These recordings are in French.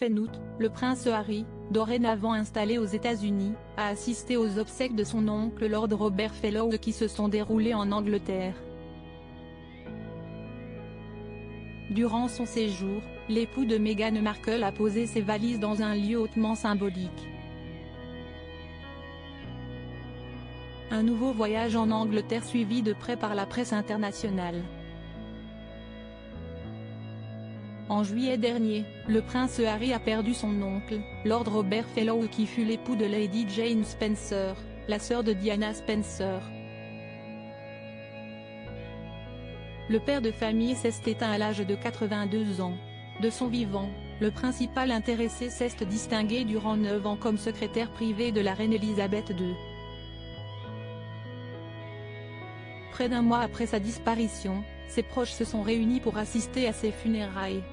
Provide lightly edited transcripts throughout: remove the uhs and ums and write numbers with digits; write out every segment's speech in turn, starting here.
fin août, le prince Harry, dorénavant installé aux États-Unis, a assisté aux obsèques de son oncle Lord Robert Fallow qui se sont déroulées en Angleterre. Durant son séjour, l'époux de Meghan Markle a posé ses valises dans un lieu hautement symbolique. Un nouveau voyage en Angleterre suivi de près par la presse internationale. En juillet dernier, le prince Harry a perdu son oncle, Lord Robert Fallow qui fut l'époux de Lady Jane Spencer, la sœur de Diana Spencer. Le père de famille s'est éteint à l'âge de 82 ans. De son vivant, le principal intéressé s'est distingué durant 9 ans comme secrétaire privé de la reine Elisabeth II. Près d'un mois après sa disparition, ses proches se sont réunis pour assister à ses funérailles.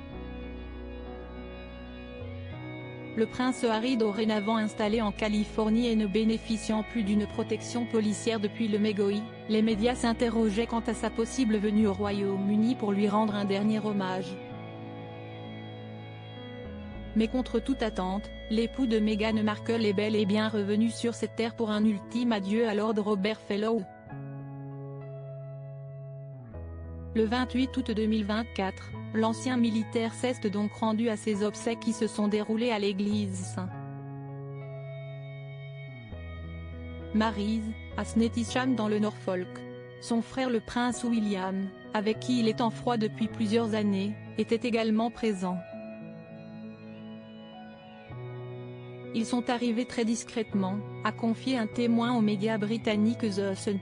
Le prince Harry, dorénavant installé en Californie et ne bénéficiant plus d'une protection policière depuis le Mégoï, les médias s'interrogeaient quant à sa possible venue au Royaume-Uni pour lui rendre un dernier hommage. Mais contre toute attente, l'époux de Meghan Markle est bel et bien revenu sur cette terre pour un ultime adieu à Lord Robert Fallow. Le 28 août 2024, l'ancien militaire s'est donc rendu à ses obsèques qui se sont déroulées à l'église St. Mary's, à Snettisham dans le Norfolk. Son frère le prince William, avec qui il est en froid depuis plusieurs années, était également présent. Ils sont arrivés très discrètement, a confié un témoin aux médias britanniques The Sun.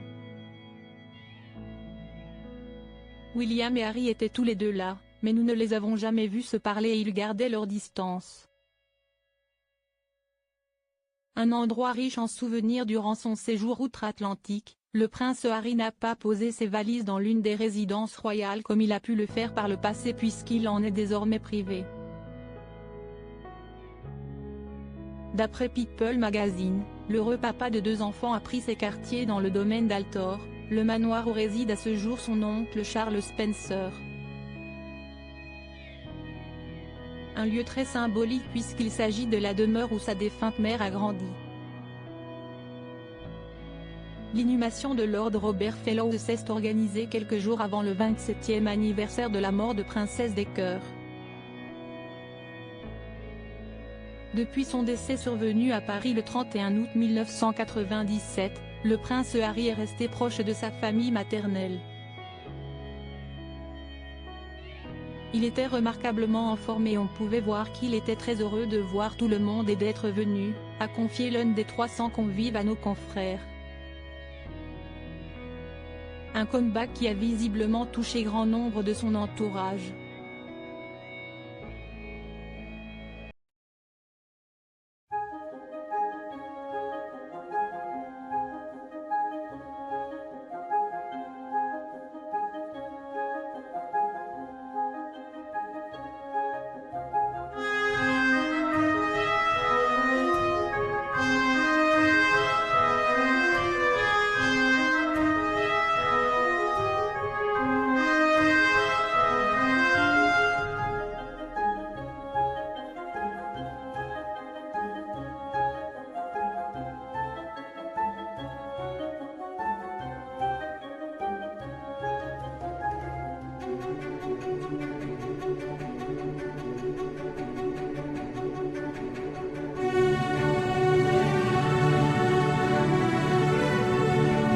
William et Harry étaient tous les deux là, mais nous ne les avons jamais vus se parler et ils gardaient leur distance. Un endroit riche en souvenirs durant son séjour outre-Atlantique, le prince Harry n'a pas posé ses valises dans l'une des résidences royales comme il a pu le faire par le passé puisqu'il en est désormais privé. D'après People Magazine, l'heureux papa de 2 enfants a pris ses quartiers dans le domaine d'Altor, le manoir où réside à ce jour son oncle Charles Spencer. Un lieu très symbolique puisqu'il s'agit de la demeure où sa défunte mère a grandi. L'inhumation de Lord Robert Fallow s'est organisée quelques jours avant le 27e anniversaire de la mort de Princesse des Cœurs. Depuis son décès survenu à Paris le 31 août 1997, le prince Harry est resté proche de sa famille maternelle. Il était remarquablement en forme et on pouvait voir qu'il était très heureux de voir tout le monde et d'être venu, a confié l'un des 300 convives à nos confrères. Un comeback qui a visiblement touché grand nombre de son entourage.